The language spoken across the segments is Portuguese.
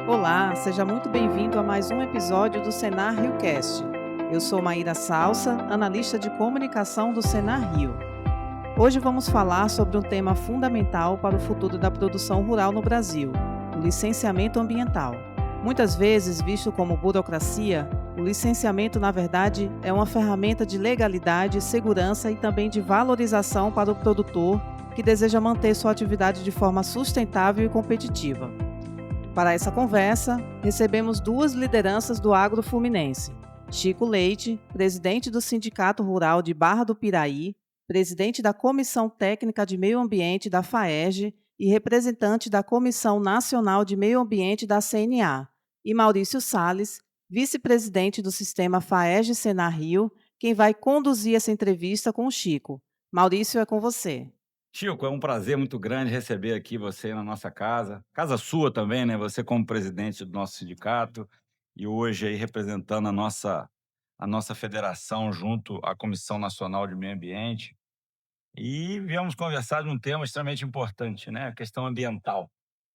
Olá, seja muito bem-vindo a mais um episódio do Senar RioCast. Eu sou Maíra Salsa, analista de comunicação do Senar Rio. Hoje vamos falar sobre um tema fundamental para o futuro da produção rural no Brasil, o licenciamento ambiental. Muitas vezes visto como burocracia, o licenciamento, na verdade, é uma ferramenta de legalidade, segurança e também de valorização para o produtor que deseja manter sua atividade de forma sustentável e competitiva. Para essa conversa, recebemos duas lideranças do agro fluminense. Chico Leite, presidente do Sindicato Rural de Barra do Piraí, presidente da Comissão Técnica de Meio Ambiente da FAERJ e representante da Comissão Nacional de Meio Ambiente da CNA, e Maurício Salles, vice-presidente do sistema FAERJ Senar Rio, quem vai conduzir essa entrevista com o Chico. Maurício, é com você. Chico, é um prazer muito grande receber aqui você na nossa casa, casa sua também, né? Você como presidente do nosso sindicato e hoje aí representando a nossa federação junto à Comissão Nacional de Meio Ambiente. E viemos conversar de um tema extremamente importante, né? A questão ambiental.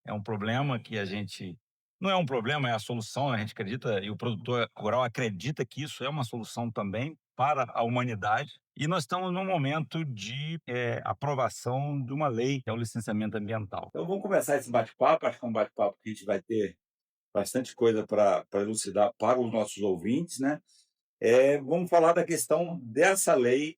É um problema que a gente não é um problema, é a solução, a gente acredita, e o produtor rural acredita que isso é uma solução também para a humanidade. E nós estamos num momento de aprovação de uma lei, que é o licenciamento ambiental. Então vamos começar esse bate-papo, acho que é um bate-papo que a gente vai ter bastante coisa para elucidar para os nossos ouvintes, né? Vamos falar da questão dessa lei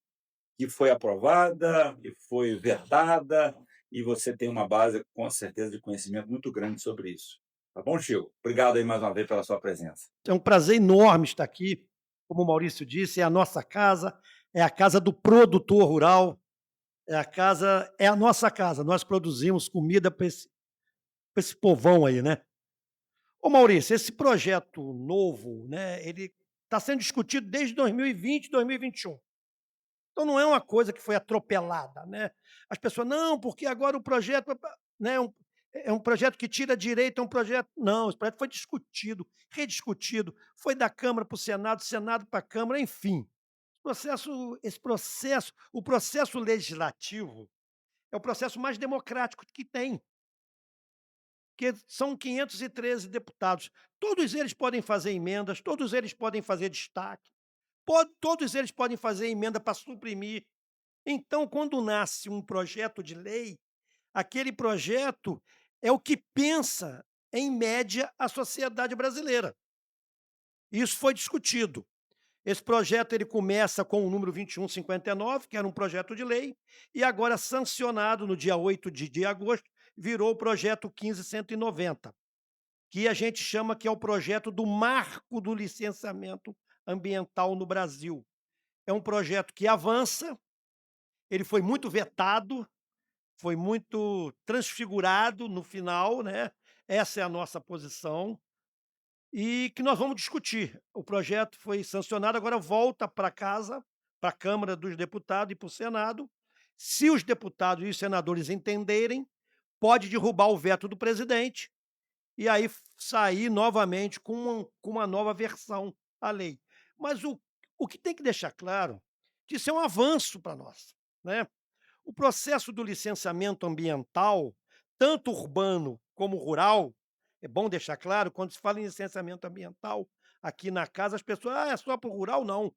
que foi aprovada, que foi vedada, e você tem uma base, com certeza, de conhecimento muito grande sobre isso. Tá bom, Chico? Obrigado aí mais uma vez pela sua presença. É um prazer enorme estar aqui. Como o Maurício disse, é a nossa casa, é a casa do produtor rural, é a nossa casa. Nós produzimos comida para esse povão aí, né? Ô Maurício, esse projeto novo, né, ele está sendo discutido desde 2020, 2021. Então não é uma coisa que foi atropelada, né? As pessoas, não, porque agora o projeto, né, é um projeto que tira direito, é um projeto. Não, esse projeto foi discutido, rediscutido, foi da Câmara para o Senado, Senado para a Câmara, enfim. O processo legislativo é o processo mais democrático que tem, que são 513 deputados. Todos eles podem fazer emendas, todos eles podem fazer destaque, todos eles podem fazer emenda para suprimir. Então, quando nasce um projeto de lei, aquele projeto é o que pensa, em média, a sociedade brasileira. Isso foi discutido. Esse projeto ele começa com o número 2159, que era um projeto de lei, e agora sancionado no dia 8 de agosto, virou o projeto 1590, que a gente chama que é o projeto do marco do licenciamento ambiental no Brasil. É um projeto que avança, ele foi muito vetado, foi muito transfigurado no final, né, essa é a nossa posição, e que nós vamos discutir. O projeto foi sancionado, agora volta para casa, para a Câmara dos Deputados e para o Senado. Se os deputados e os senadores entenderem, pode derrubar o veto do presidente e aí sair novamente com uma nova versão à lei. Mas o que tem que deixar claro, que isso é um avanço para nós, né? O processo do licenciamento ambiental, tanto urbano como rural, é bom deixar claro, quando se fala em licenciamento ambiental aqui na casa, as pessoas, é só para o rural? Não,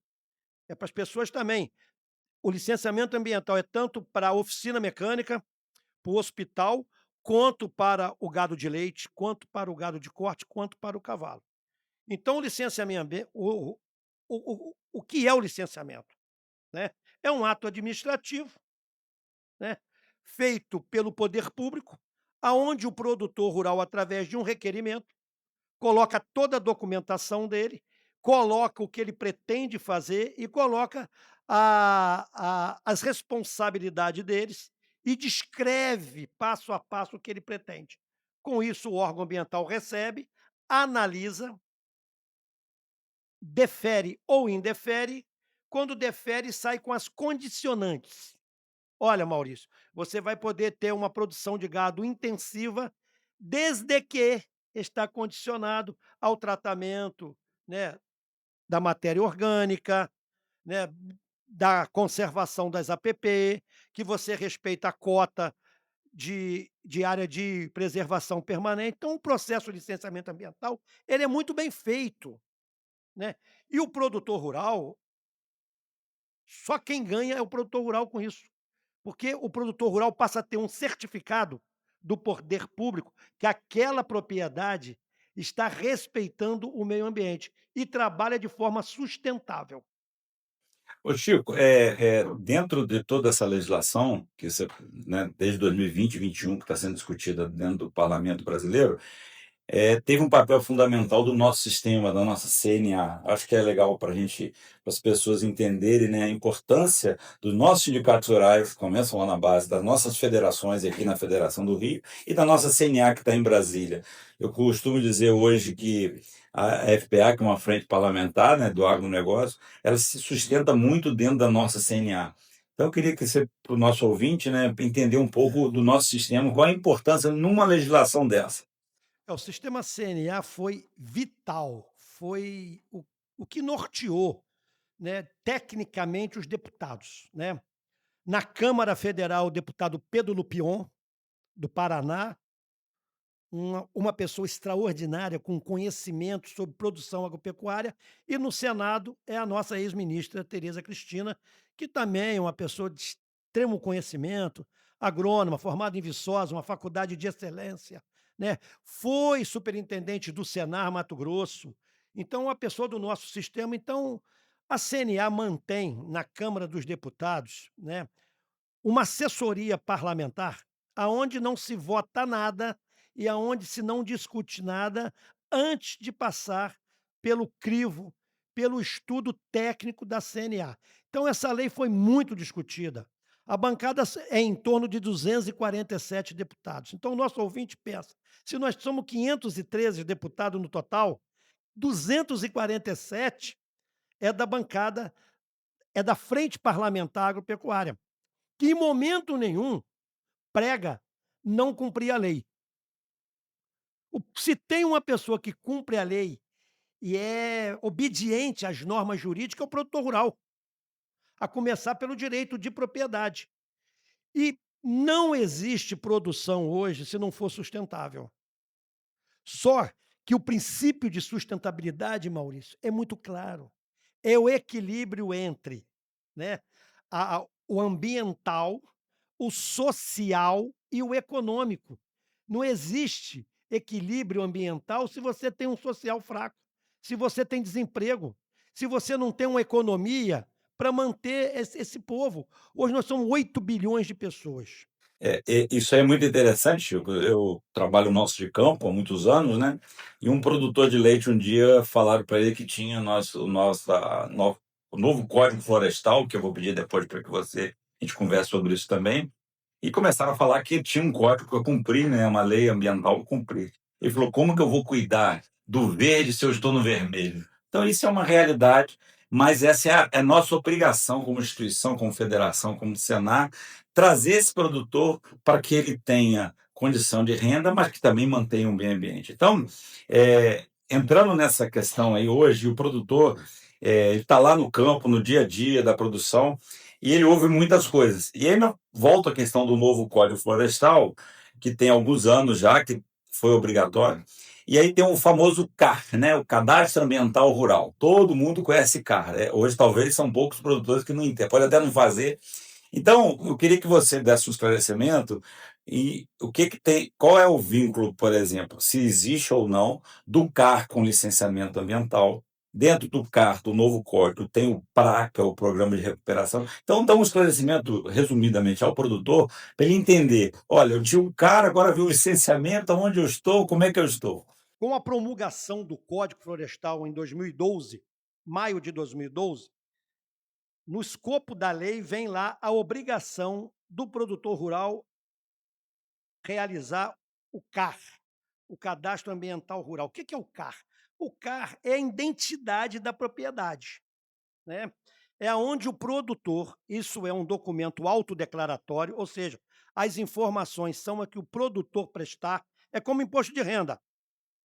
é para as pessoas também. O licenciamento ambiental é tanto para a oficina mecânica, para o hospital, quanto para o gado de leite, quanto para o gado de corte, quanto para o cavalo. Então, o licenciamento, o que é o licenciamento? Né? É um ato administrativo, né, feito pelo poder público, aonde o produtor rural, através de um requerimento, coloca toda a documentação dele, coloca o que ele pretende fazer e coloca as responsabilidades deles e descreve passo a passo o que ele pretende. Com isso, o órgão ambiental recebe, analisa, defere ou indefere. Quando defere, sai com as condicionantes. Olha, Maurício, você vai poder ter uma produção de gado intensiva, desde que está condicionado ao tratamento, né, da matéria orgânica, né, da conservação das APP, que você respeita a cota de área de preservação permanente. Então, o processo de licenciamento ambiental, ele é muito bem feito, né. E o produtor rural, só quem ganha é o produtor rural com isso, porque o produtor rural passa a ter um certificado do poder público que aquela propriedade está respeitando o meio ambiente e trabalha de forma sustentável. Ô Chico, dentro de toda essa legislação que você, né, desde 2020 e 21 que está sendo discutida dentro do parlamento brasileiro, teve um papel fundamental do nosso sistema, da nossa CNA. Acho que é legal para a gente, para as pessoas entenderem, né, a importância dos nossos sindicatos rurais, que começam lá na base, das nossas federações aqui na Federação do Rio, e da nossa CNA que está em Brasília. Eu costumo dizer hoje que a FPA, que é uma frente parlamentar, né, do agronegócio, ela se sustenta muito dentro da nossa CNA. Então, eu queria que você, para o nosso ouvinte, né, entender um pouco do nosso sistema, qual a importância numa legislação dessa. O sistema CNA foi vital, foi o que norteou, né, tecnicamente os deputados, né. Na Câmara Federal, o deputado Pedro Lupion, do Paraná, uma pessoa extraordinária, com conhecimento sobre produção agropecuária, e no Senado é a nossa ex-ministra Tereza Cristina, que também é uma pessoa de extremo conhecimento, agrônoma, formada em Viçosa, uma faculdade de excelência, né? Foi superintendente do Senar Mato Grosso, então uma pessoa do nosso sistema. Então, a CNA mantém na Câmara dos Deputados, né, uma assessoria parlamentar, aonde não se vota nada e aonde se não discute nada antes de passar pelo crivo, pelo estudo técnico da CNA. Então essa lei foi muito discutida. A bancada é em torno de 247 deputados. Então o nosso ouvinte pensa, se nós somos 513 deputados no total, 247 é da bancada, é da Frente Parlamentar Agropecuária, que em momento nenhum prega não cumprir a lei. Se tem uma pessoa que cumpre a lei e é obediente às normas jurídicas, é o produtor rural, a começar pelo direito de propriedade. E não existe produção hoje se não for sustentável. Só que o princípio de sustentabilidade, Maurício, é muito claro. É o equilíbrio entre, né, o ambiental, o social e o econômico. Não existe equilíbrio ambiental se você tem um social fraco, se você tem desemprego, se você não tem uma economia para manter esse povo. Hoje nós somos 8 bilhões de pessoas. Isso aí é muito interessante, Chico. Eu trabalho no nosso de campo há muitos anos, né? E um produtor de leite um dia falaram para ele que tinha o novo Código Florestal, que eu vou pedir depois para que a gente converse sobre isso também. E começaram a falar que tinha um código a cumprir, né? Uma lei ambiental a cumprir. Ele falou: como que eu vou cuidar do verde se eu estou no vermelho? Então, isso é uma realidade, mas essa é a nossa obrigação como instituição, como federação, como Senar, trazer esse produtor para que ele tenha condição de renda, mas que também mantenha um meio ambiente. Então, entrando nessa questão aí hoje, o produtor está lá no campo, no dia a dia da produção, e ele ouve muitas coisas. E aí volta a questão do novo Código Florestal, que tem alguns anos já, que foi obrigatório. E aí tem o famoso CAR, né? O Cadastro Ambiental Rural. Todo mundo conhece CAR, né? Hoje talvez são poucos produtores que não entendem, pode até não fazer. Então, eu queria que você desse um esclarecimento e o que que tem, qual é o vínculo, por exemplo, se existe ou não, do CAR com licenciamento ambiental. Dentro do CAR, do novo código, tem o PRA, que é o Programa de Recuperação. Então, dá um esclarecimento, resumidamente, ao produtor, para ele entender: olha, eu tinha um CAR, agora vi o licenciamento, aonde eu estou, como é que eu estou? Com a promulgação do Código Florestal em 2012, maio de 2012, no escopo da lei vem lá a obrigação do produtor rural realizar o CAR, o Cadastro Ambiental Rural. O que é o CAR? O CAR é a identidade da propriedade, né? É aonde o produtor, isso é um documento autodeclaratório, ou seja, as informações são a que o produtor prestar, é como imposto de renda.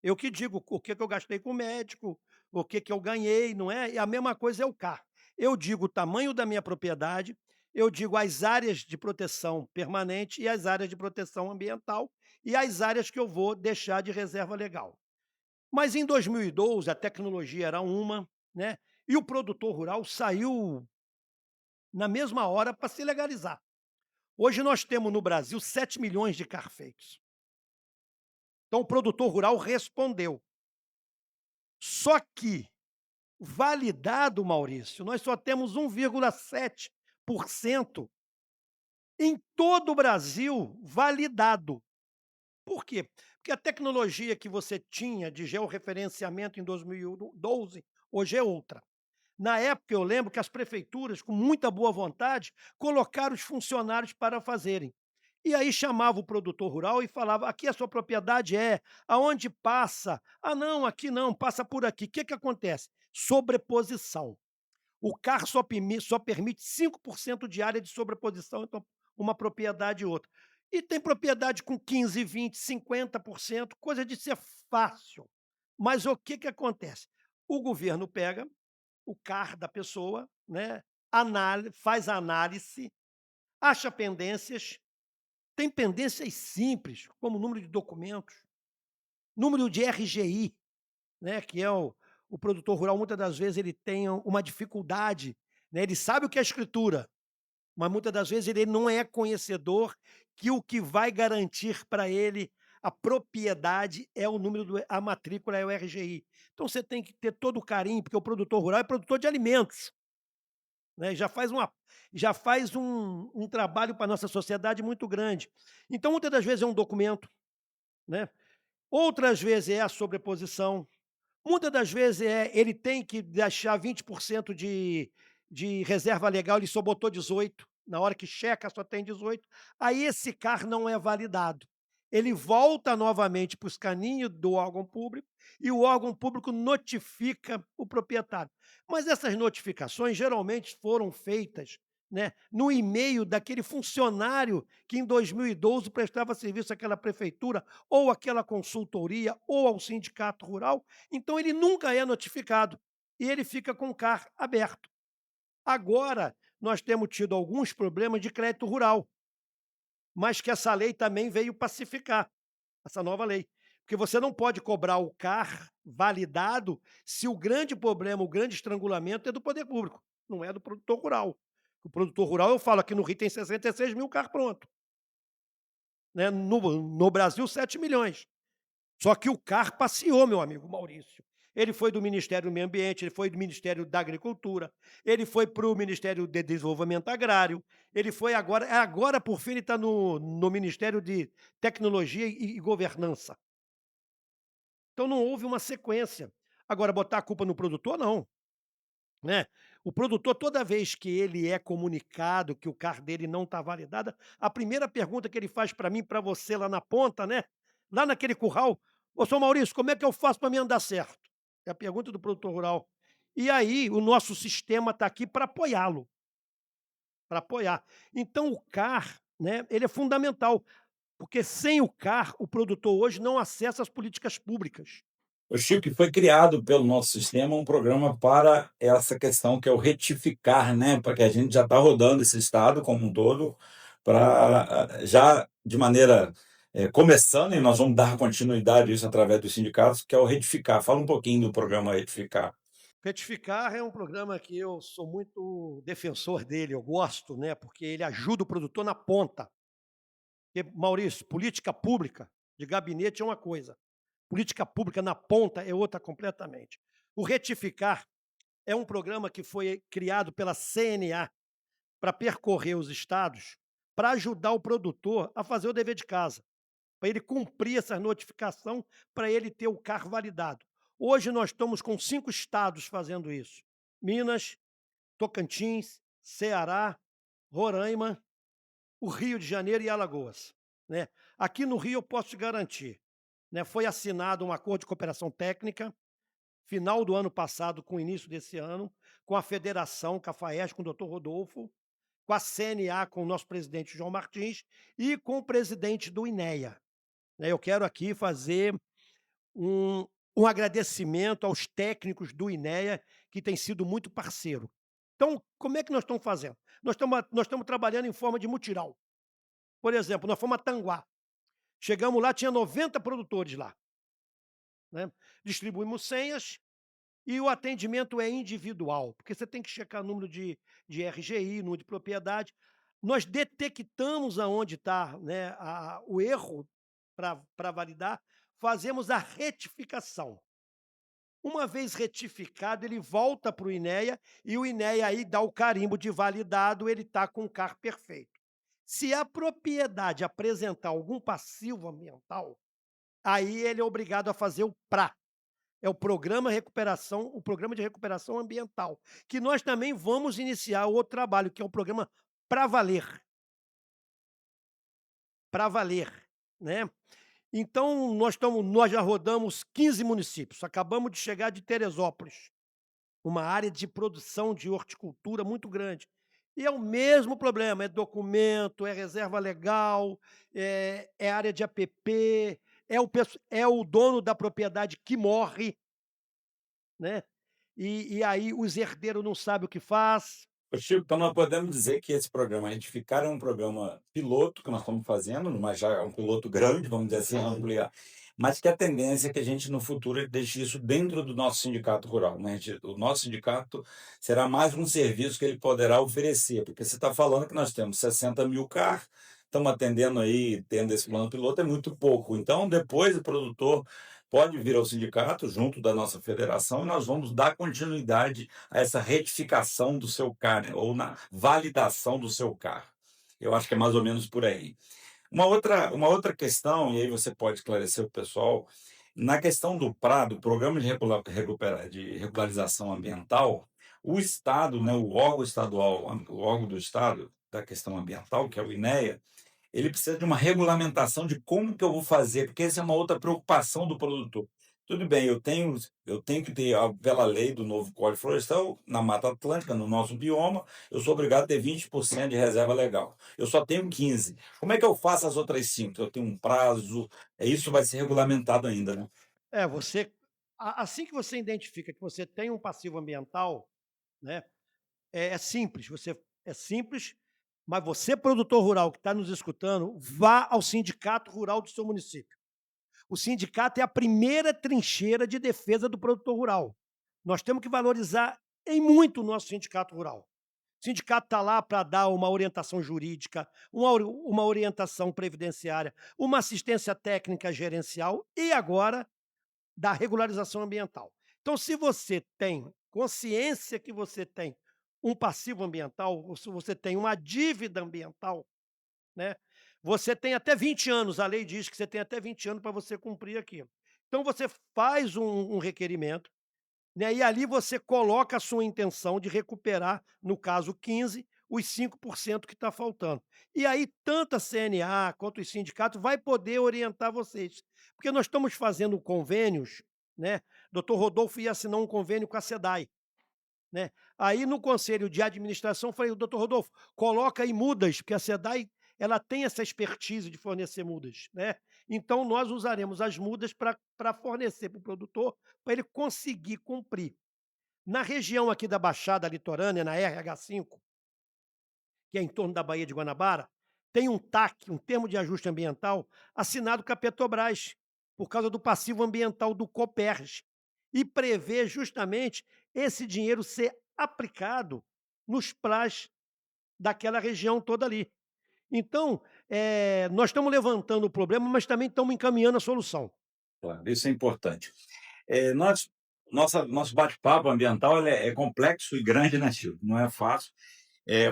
Eu que digo o que eu gastei com o médico, o que eu ganhei, não é? E a mesma coisa é o CAR. Eu digo o tamanho da minha propriedade eu digo as áreas de proteção permanente e as áreas de proteção ambiental e as áreas que eu vou deixar de reserva legal. Mas em 2012 a tecnologia era uma, né, e o produtor rural saiu na mesma hora para se legalizar. Hoje nós temos no Brasil 7 milhões de carfeitos. Então o produtor rural respondeu. Só que, validado, Maurício, nós só temos 1,7% em todo o Brasil validado. Por quê? Porque a tecnologia que você tinha de georreferenciamento em 2012, hoje é outra. Na época, eu lembro que as prefeituras, com muita boa vontade, colocaram os funcionários para fazerem. E aí chamava o produtor rural e falava: aqui a sua propriedade é, aonde passa? Ah, não, aqui não, passa por aqui. O que, que acontece? Sobreposição. O CAR só permite 5% de área de sobreposição entre uma propriedade e outra. E tem propriedade com 15, 20, 50%, coisa de ser fácil. Mas o que, que acontece? O governo pega o CAR da pessoa, né, faz a análise, acha pendências, tem pendências simples, como número de documentos, número de RGI, né, que é o produtor rural, muitas das vezes ele tem uma dificuldade, né, ele sabe o que é escritura, mas muitas das vezes ele não é conhecedor que o que vai garantir para ele a propriedade é o número a matrícula, é o RGI. Então você tem que ter todo o carinho, porque o produtor rural é produtor de alimentos, né, já faz um trabalho para a nossa sociedade muito grande. Então, muitas das vezes é um documento, né? Outras vezes é a sobreposição, muitas das vezes ele tem que deixar 20% de reserva legal, ele só botou 18, na hora que checa só tem 18, aí esse CAR não é validado. Ele volta novamente para os caninhos do órgão público e o órgão público notifica o proprietário. Mas essas notificações geralmente foram feitas, né, no e-mail daquele funcionário que em 2012 prestava serviço àquela prefeitura, ou àquela consultoria, ou ao sindicato rural, então ele nunca é notificado e ele fica com o CAR aberto. Agora, nós temos tido alguns problemas de crédito rural, mas que essa lei também veio pacificar, essa nova lei. Porque você não pode cobrar o CAR validado se o grande problema, o grande estrangulamento é do poder público, não é do produtor rural. O produtor rural, eu falo, aqui no Rio tem 66 mil CAR pronto. Né? No Brasil, 7 milhões. Só que o CAR passeou, meu amigo Maurício. Ele foi do Ministério do Meio Ambiente, ele foi do Ministério da Agricultura, ele foi para o Ministério de Desenvolvimento Agrário, ele foi agora por fim, ele está no Ministério de Tecnologia e Governança. Então não houve uma sequência. Agora, botar a culpa no produtor, não. Né? O produtor, toda vez que ele é comunicado que o CAR dele não está validado, a primeira pergunta que ele faz para mim, para você lá na ponta, né? Lá naquele curral: ô, seu Maurício, como é que eu faço para me andar certo? É a pergunta do produtor rural. E aí, o nosso sistema está aqui para apoiá-lo, para apoiar. Então, o CAR, né, ele é fundamental, porque sem o CAR, o produtor hoje não acessa as políticas públicas. O Chico, que foi criado pelo nosso sistema um programa para essa questão que é o retificar, né? Para que a gente já está rodando esse estado como um todo, para já de maneira começando, e nós vamos dar continuidade a isso através dos sindicatos, que é o retificar. Fala um pouquinho do programa Retificar. Retificar é um programa que eu sou muito defensor dele, eu gosto, né? Porque ele ajuda o produtor na ponta. Porque, Maurício, política pública de gabinete é uma coisa, política pública na ponta é outra completamente. O Retificar é um programa que foi criado pela CNA para percorrer os estados, para ajudar o produtor a fazer o dever de casa, para ele cumprir essa notificação, para ele ter o CAR validado. Hoje nós estamos com 5 estados fazendo isso: Minas, Tocantins, Ceará, Roraima, o Rio de Janeiro e Alagoas. Né? Aqui no Rio eu posso te garantir, né, foi assinado um acordo de cooperação técnica, final do ano passado com o início desse ano, com a federação, com a FAES, com o doutor Rodolfo, com a CNA, com o nosso presidente João Martins e com o presidente do INEA. Né? Eu quero aqui fazer um agradecimento aos técnicos do INEA, que têm sido muito parceiro. Então, como é que nós estamos fazendo? Nós estamos trabalhando em forma de mutirão. Por exemplo, nós fomos a Tanguá. Chegamos lá, tinha 90 produtores lá, né. Distribuímos senhas e o atendimento é individual, porque você tem que checar número de RGI, número de propriedade. Nós detectamos aonde está, né, o erro para validar, fazemos a retificação. Uma vez retificado, ele volta para o INEA e o INEA aí dá o carimbo de validado, ele está com o CAR perfeito. Se a propriedade apresentar algum passivo ambiental, aí ele é obrigado a fazer o PRA, é o Programa de Recuperação Ambiental, que nós também vamos iniciar outro trabalho, que é o programa Pra Valer, Pra Valer, né. Então nós já rodamos 15 municípios, acabamos de chegar de Teresópolis. Uma área de produção de horticultura muito grande. E é o mesmo problema, é documento, é reserva legal, é área de APP, é o dono da propriedade que morre, né, e aí os herdeiros não sabem o que faz. Ô, Chico, então nós podemos dizer que esse programa Edificar é um programa piloto que nós estamos fazendo, mas já é um piloto grande, vamos dizer assim, ampliar, mas que a tendência é que a gente no futuro deixe isso dentro do nosso sindicato rural, né? O nosso sindicato será mais um serviço que ele poderá oferecer, porque você está falando que nós temos 60.000 CAR, estamos atendendo aí, tendo esse plano piloto, é muito pouco. Então, depois o produtor pode vir ao sindicato, junto da nossa federação, e nós vamos dar continuidade a essa retificação do seu CAR, né, ou na validação do seu CAR. Eu acho que é mais ou menos por aí. Uma outra questão, e aí você pode esclarecer o pessoal, na questão do PRA, do Programa de Regularização Ambiental, o Estado, né, o órgão estadual, o órgão do Estado da questão ambiental, que é o INEA, ele precisa de uma regulamentação de como que eu vou fazer, porque essa é uma outra preocupação do produtor. Tudo bem, eu tenho que ter, pela lei do novo Código Florestal, na Mata Atlântica, no nosso bioma, eu sou obrigado a ter 20% de reserva legal. Eu só tenho 15. Como é que eu faço as outras 5? Eu tenho um prazo, isso vai ser regulamentado ainda, né? É, assim que você identifica que você tem um passivo ambiental, né, é simples, mas você, produtor rural que está nos escutando, vá ao sindicato rural do seu município. O sindicato é a primeira trincheira de defesa do produtor rural. Nós temos que valorizar em muito o nosso sindicato rural. O sindicato está lá para dar uma orientação jurídica, uma orientação previdenciária, uma assistência técnica gerencial e agora da regularização ambiental. Então, se você tem consciência que você tem um passivo ambiental, ou se você tem uma dívida ambiental, né, você tem até 20 anos, a lei diz que você tem até 20 anos para você cumprir aquilo. Então você faz um requerimento, né, e ali você coloca a sua intenção de recuperar, no caso 15, os 5% que está faltando. E aí tanto a CNA quanto os sindicatos vai poder orientar vocês, porque nós estamos fazendo convênios, né, doutor Rodolfo ia assinar um convênio com a SEDAI, né. Aí no conselho de administração eu falei: "Doutor Rodolfo, coloca aí mudas", porque a SEDAI, ela tem essa expertise de fornecer mudas, né. Então nós usaremos as mudas para fornecer para o produtor, para ele conseguir cumprir. Na região aqui da Baixada Litorânea, na RH5, que é em torno da Baía de Guanabara, tem um TAC, um termo de ajuste ambiental, assinado com a Petrobras, por causa do passivo ambiental do Coperj, e prevê justamente esse dinheiro ser aplicado nos prás daquela região toda ali. Então, nós estamos levantando o problema, mas também estamos encaminhando a solução. Claro, isso é importante. Nosso bate-papo ambiental ele é complexo e grande, né, Chico? Não é fácil.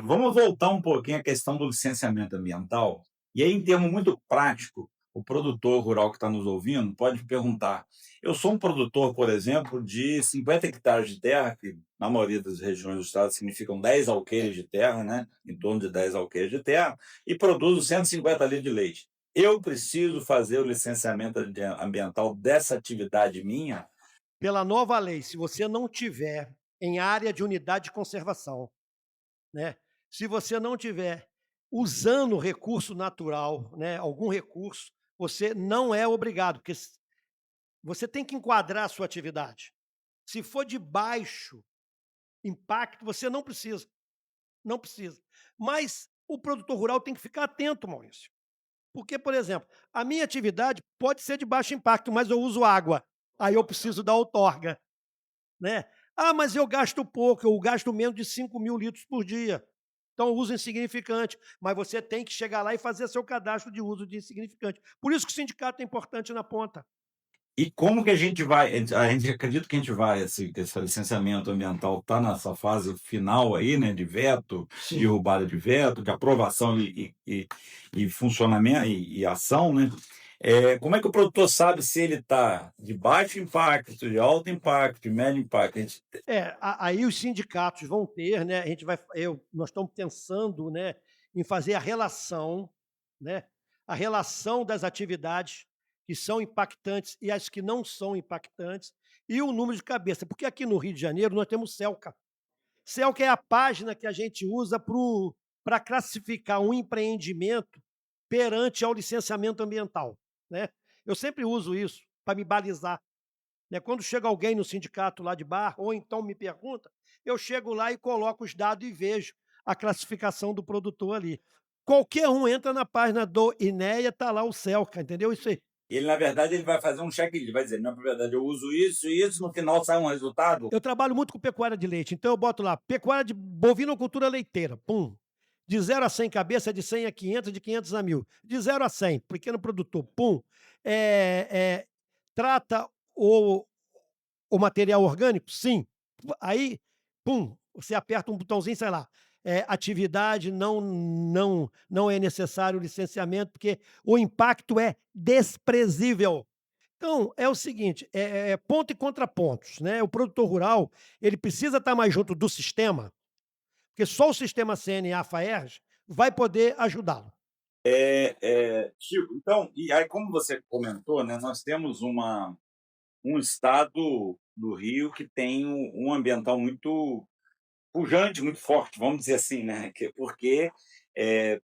Vamos voltar um pouquinho à questão do licenciamento ambiental. E aí, em termo muito prático, o produtor rural que está nos ouvindo pode perguntar: eu sou um produtor, por exemplo, de 50 hectares de terra, que na maioria das regiões do estado significam 10 alqueires de terra, né? Em torno de 10 alqueires de terra, e produzo 150 litros de leite. Eu preciso fazer o licenciamento ambiental dessa atividade minha? Pela nova lei, se você não tiver em área de unidade de conservação, né, se você não tiver usando recurso natural, né, algum recurso, você não é obrigado, porque você tem que enquadrar a sua atividade. Se for debaixo impacto, você não precisa, não precisa. Mas o produtor rural tem que ficar atento, Maurício. Porque, por exemplo, a minha atividade pode ser de baixo impacto, mas eu uso água. Aí eu preciso da outorga, né? Ah, mas eu gasto pouco, eu gasto menos de 5.000 litros por dia. Então, uso insignificante. Mas você tem que chegar lá e fazer seu cadastro de uso de insignificante. Por isso que o sindicato é importante na ponta. E como que a gente vai, a gente acredita que a gente vai, esse licenciamento ambiental está nessa fase final aí, né, de veto, Sim. derrubada de veto, de aprovação e funcionamento e ação, né? Como é que o produtor sabe se ele está de baixo impacto, de alto impacto, de médio impacto? Aí os sindicatos vão ter, né? A gente vai, nós estamos pensando, né, em fazer né, a relação das atividades que são impactantes e as que não são impactantes e o número de cabeça, porque aqui no Rio de Janeiro nós temos Celca. Celca é a página que a gente usa para classificar um empreendimento perante ao licenciamento ambiental, né? Eu sempre uso isso para me balizar, né? Quando chega alguém no sindicato lá de bar, ou então me pergunta, eu chego lá e coloco os dados e vejo a classificação do produtor ali. Qualquer um entra na página do INEA, está lá o Celca, entendeu? Isso aí. Ele, na verdade, ele vai fazer um check-list, vai dizer, na verdade, eu uso isso e isso, no final sai um resultado. Eu trabalho muito com pecuária de leite, então eu boto lá, pecuária de bovinocultura leiteira, pum. De 0 a 100 cabeça, de 100 a 500, de 500 a 1.000. De 0 a 100, pequeno produtor, pum. Trata o material orgânico? Sim. Aí, pum, você aperta um botãozinho, sei lá, atividade, não é necessário licenciamento, porque o impacto é desprezível. Então, é o seguinte, ponto e contrapontos, né? O produtor rural, ele precisa estar mais junto do sistema, porque só o sistema CNA-FAERJ vai poder ajudá-lo. Chico, então, e aí como você comentou, né, nós temos um estado do Rio que tem um ambiental muito pujante, muito forte, vamos dizer assim, né? Porque,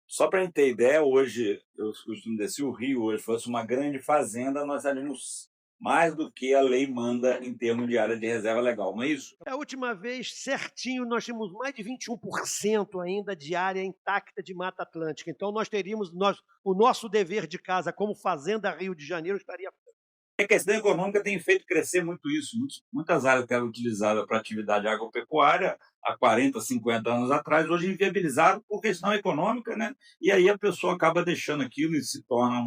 só para a gente ter ideia, hoje, eu costumo dizer, se o Rio hoje fosse uma grande fazenda, nós estaríamos mais do que a lei manda em termos de área de reserva legal, não é isso? A última vez, certinho, nós tínhamos mais de 21% ainda de área intacta de Mata Atlântica. Então, nós teríamos, o nosso dever de casa como Fazenda Rio de Janeiro estaria. A questão econômica tem feito crescer muito isso. Muitas áreas que eram utilizadas para atividade agropecuária há 40, 50 anos atrás, hoje inviabilizaram por questão econômica, né? E aí a pessoa acaba deixando aquilo e se torna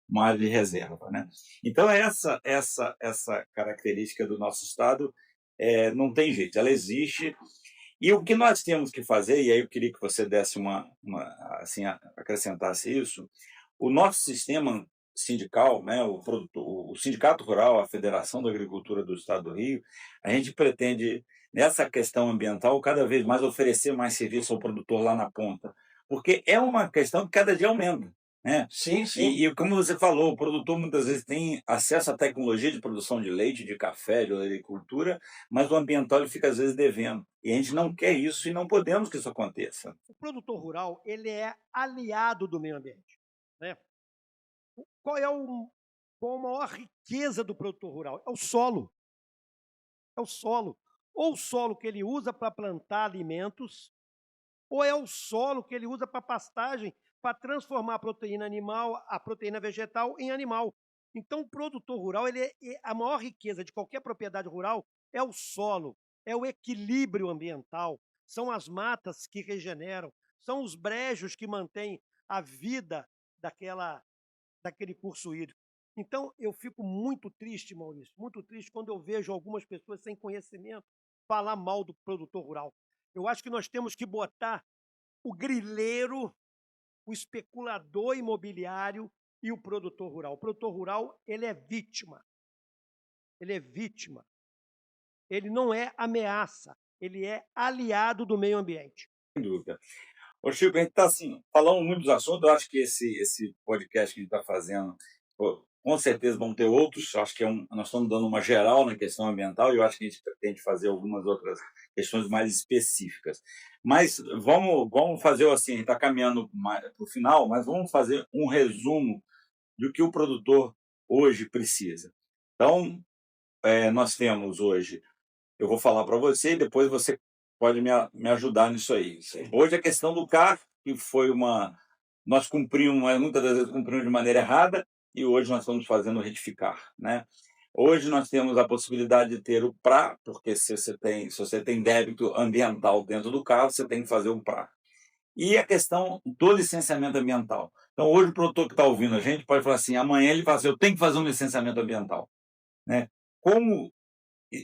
uma área de reserva, né? Então, essa característica do nosso Estado não tem jeito, ela existe. E o que nós temos que fazer, e aí eu queria que você desse assim, acrescentasse isso, o nosso sistema sindical, né, o Sindicato Rural, a Federação da Agricultura do Estado do Rio, a gente pretende, nessa questão ambiental, cada vez mais oferecer mais serviço ao produtor lá na ponta, porque é uma questão que cada dia aumenta, né? Sim, E como você falou, o produtor muitas vezes tem acesso à tecnologia de produção de leite, de café, de agricultura, mas o ambiental ele fica às vezes devendo. E a gente não quer isso e não podemos que isso aconteça. O produtor rural, ele é aliado do meio ambiente, né? Qual é qual a maior riqueza do produtor rural? É o solo. É o solo. Ou o solo que ele usa para plantar alimentos, ou é o solo que ele usa para pastagem, para transformar a proteína animal, a proteína vegetal em animal. Então, o produtor rural, a maior riqueza de qualquer propriedade rural é o solo, é o equilíbrio ambiental, são as matas que regeneram, são os brejos que mantêm a vida daquele curso hídrico. Então, eu fico muito triste, Maurício, muito triste quando eu vejo algumas pessoas sem conhecimento falar mal do produtor rural. Eu acho que nós temos que botar o grileiro, o especulador imobiliário e o produtor rural. O produtor rural, ele é vítima. Ele é vítima. Ele não é ameaça, ele é aliado do meio ambiente. Sem dúvida. Ô Chico, a gente está assim, falando muito dos assuntos, eu acho que esse podcast que a gente está fazendo, pô, com certeza vão ter outros, acho que nós estamos dando uma geral na questão ambiental e eu acho que a gente pretende fazer algumas outras questões mais específicas. Mas vamos fazer assim, a gente está caminhando para o final, mas vamos fazer um resumo do que o produtor hoje precisa. Então, nós temos hoje, eu vou falar para você e depois você pode me ajudar nisso aí. Hoje a questão do carro, que foi uma. Nós cumprimos, mas muitas das vezes cumprimos de maneira errada, e hoje nós estamos fazendo retificar, né? Hoje nós temos a possibilidade de ter o PRA, porque se você tem débito ambiental dentro do carro, você tem que fazer um PRA. E a questão do licenciamento ambiental. Então, hoje o produtor que está ouvindo a gente pode falar assim, amanhã ele fala assim, eu tenho que fazer um licenciamento ambiental, né? Como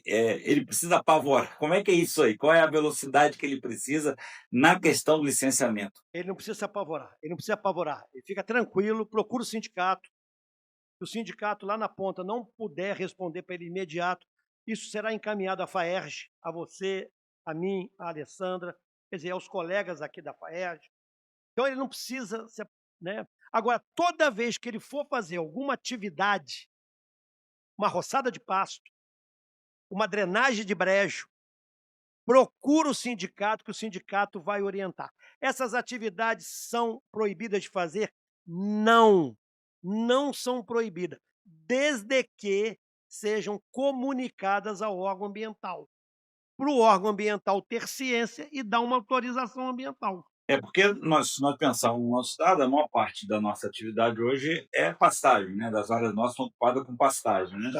ele precisa apavorar? Como é que é isso aí? Qual é a velocidade que ele precisa na questão do licenciamento? Ele não precisa se apavorar, ele não precisa apavorar. Ele fica tranquilo, procura o sindicato. Se o sindicato lá na ponta não puder responder para ele imediato, isso será encaminhado à FAERJ, a você, a mim, a Alessandra, quer dizer, aos colegas aqui da FAERJ. Então ele não precisa, né? Agora, toda vez que ele for fazer alguma atividade, uma roçada de pasto, uma drenagem de brejo, procura o sindicato, que o sindicato vai orientar. Essas atividades são proibidas de fazer? Não, não são proibidas, desde que sejam comunicadas ao órgão ambiental, para o órgão ambiental ter ciência e dar uma autorização ambiental. É porque se nós pensarmos no nosso estado, a maior parte da nossa atividade hoje é pastagem, né? Das áreas nossas são ocupadas com pastagem, né?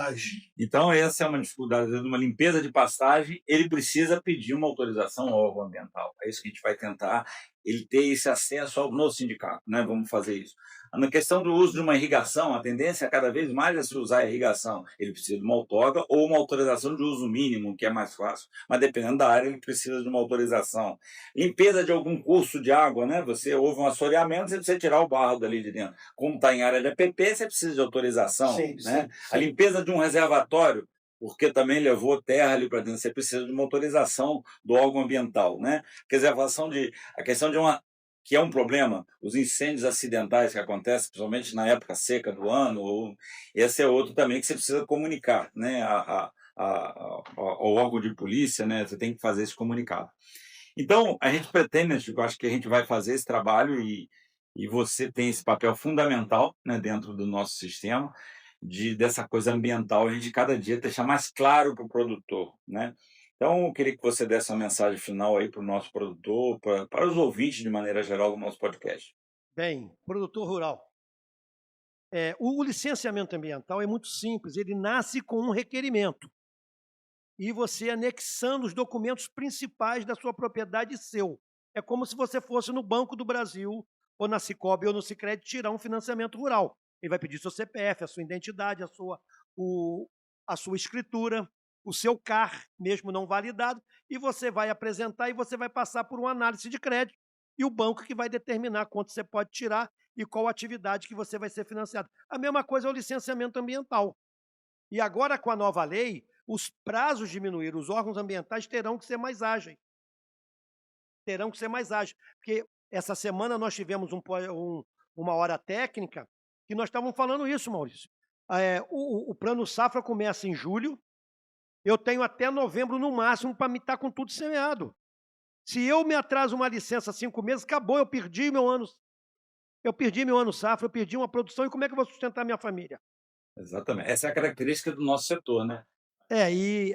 Então, essa é uma dificuldade. Às vezes, uma limpeza de pastagem, ele precisa pedir uma autorização ao órgão ambiental. É isso que a gente vai tentar, ele ter esse acesso no sindicato, né? Vamos fazer isso. Na questão do uso de uma irrigação, a tendência é cada vez mais se usar a irrigação. Ele precisa de uma outorga ou uma autorização de uso mínimo, que é mais fácil. Mas dependendo da área, ele precisa de uma autorização. Limpeza de algum curso de água, né? Houve um assoreamento, você precisa tirar o barro dali de dentro. Como está em área de APP, você precisa de autorização, Sim, né? sim, A sim. limpeza de um reservatório, porque também levou terra ali para dentro, você precisa de uma autorização do órgão ambiental, né? A questão de uma que é um problema, os incêndios acidentais que acontecem, principalmente na época seca do ano, esse é outro também que você precisa comunicar, né? Ao órgão de polícia, né? Você tem que fazer esse comunicado. Então, a gente pretende, né, Chico, acho que a gente vai fazer esse trabalho e você tem esse papel fundamental, né, dentro do nosso sistema, dessa coisa ambiental, a gente cada dia deixar mais claro para o produtor, né? Então, eu queria que você desse uma mensagem final aí para o nosso produtor, para os ouvintes de maneira geral do nosso podcast. Bem, produtor rural. O licenciamento ambiental é muito simples, ele nasce com um requerimento. E você anexando os documentos principais da sua propriedade seu. É como se você fosse no Banco do Brasil, ou na Sicobi, ou no Sicredi, tirar um financiamento rural. Ele vai pedir seu CPF, a sua identidade, a sua escritura, o seu CAR, mesmo não validado, e você vai apresentar e você vai passar por uma análise de crédito, e o banco que vai determinar quanto você pode tirar e qual atividade que você vai ser financiado. A mesma coisa é o licenciamento ambiental. E agora, com a nova lei, os prazos diminuíram, os órgãos ambientais terão que ser mais ágeis. Terão que ser mais ágeis. Porque essa semana nós tivemos uma hora técnica que nós estávamos falando isso, Maurício. O Plano Safra começa em julho, eu tenho até novembro no máximo para me estar com tudo semeado. Se eu me atraso uma licença 5 meses, acabou, eu perdi meu ano. Eu perdi meu ano safra, eu perdi uma produção, e como é que eu vou sustentar minha família? Exatamente. Essa é a característica do nosso setor, né? E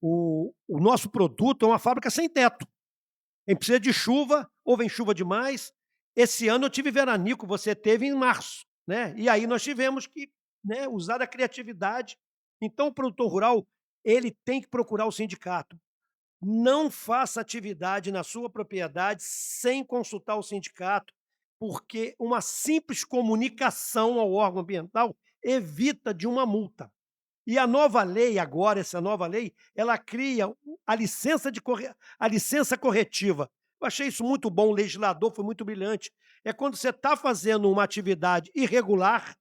o nosso produto é uma fábrica sem teto. A gente precisa de chuva, ou vem chuva demais. Esse ano eu tive veranico, você teve em março, né? E aí nós tivemos que, né, usar a criatividade. Então o produtor rural, ele tem que procurar o sindicato. Não faça atividade na sua propriedade sem consultar o sindicato, porque uma simples comunicação ao órgão ambiental evita de uma multa. E a nova lei agora, essa nova lei, ela cria a licença corretiva. Eu achei isso muito bom, o legislador foi muito brilhante. É quando você está fazendo uma atividade irregular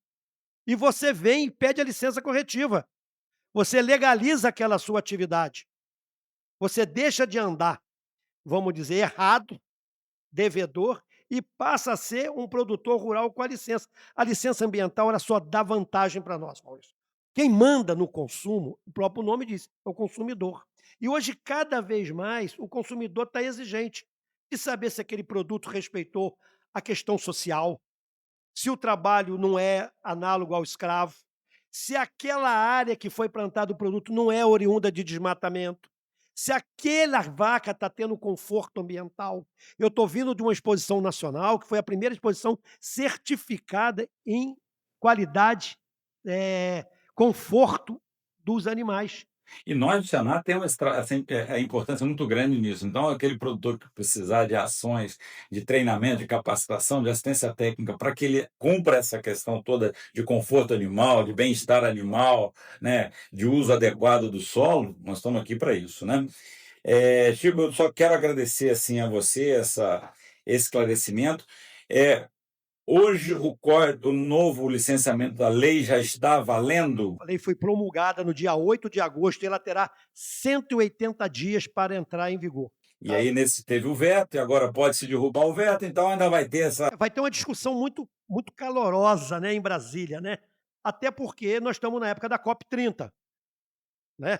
e você vem e pede a licença corretiva. Você legaliza aquela sua atividade. Você deixa de andar, vamos dizer, errado, devedor, e passa a ser um produtor rural com a licença. A licença ambiental ela só dá vantagem para nós, Maurício. Quem manda no consumo, o próprio nome diz, é o consumidor. E hoje, cada vez mais, o consumidor está exigente de saber se aquele produto respeitou a questão social, se o trabalho não é análogo ao escravo, se aquela área que foi plantado o produto não é oriunda de desmatamento, Se aquela vaca está tendo conforto ambiental. Eu estou vindo de uma exposição nacional, que foi a primeira exposição certificada em qualidade, conforto dos animais. E nós do Senar temos assim, a importância muito grande nisso. Então, aquele produtor que precisar de ações, de treinamento, de capacitação, de assistência técnica, para que ele cumpra essa questão toda de conforto animal, de bem-estar animal, né, de uso adequado do solo, nós estamos aqui para isso, né? Chico, eu só quero agradecer assim a você esse esclarecimento. Hoje o novo licenciamento da lei já está valendo? A lei foi promulgada no dia 8 de agosto e ela terá 180 dias para entrar em vigor. E aí teve o veto, e agora pode-se derrubar o veto, então ainda vai ter essa. Vai ter uma discussão muito, muito calorosa, né, em Brasília, né? Até porque nós estamos na época da COP30, né?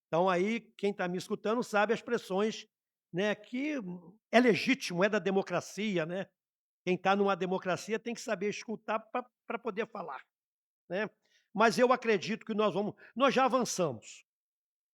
Então aí quem está me escutando sabe as pressões, né, que é legítimo, é da democracia, né? Quem está numa democracia tem que saber escutar para poder falar, né? Mas eu acredito que nós já avançamos,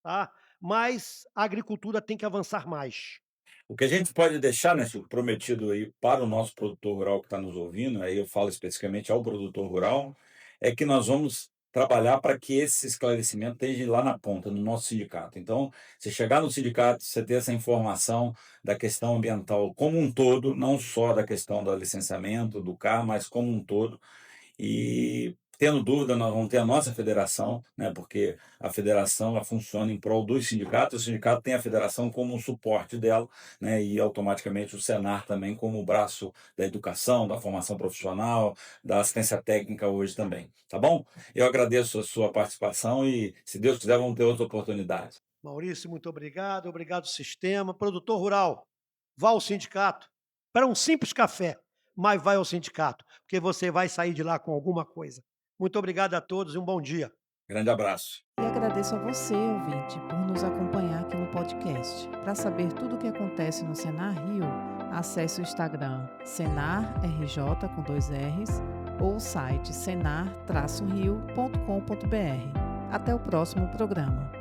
tá? Mas a agricultura tem que avançar mais. O que a gente pode deixar, né, Chico, prometido aí para o nosso produtor rural que está nos ouvindo, aí eu falo especificamente ao produtor rural, é que nós vamos trabalhar para que esse esclarecimento esteja lá na ponta, no nosso sindicato. Então, você chegar no sindicato, você ter essa informação da questão ambiental como um todo, não só da questão do licenciamento, do CAR, mas como um todo. E tendo dúvida, nós vamos ter a nossa federação, né, porque a federação ela funciona em prol dos sindicatos, o sindicato tem a federação como um suporte dela, né, e automaticamente o Senar também como o braço da educação, da formação profissional, da assistência técnica hoje também, tá bom? Eu agradeço a sua participação e, se Deus quiser, vamos ter outra oportunidade. Maurício, muito obrigado. Obrigado, sistema. Produtor rural, vá ao sindicato para um simples café, mas vai ao sindicato, porque você vai sair de lá com alguma coisa. Muito obrigado a todos e um bom dia. Grande abraço. E agradeço a você, ouvinte, por nos acompanhar aqui no podcast. Para saber tudo o que acontece no Senar Rio, acesse o Instagram senarrj com 2 R's ou o site senar-rio.com.br. Até o próximo programa.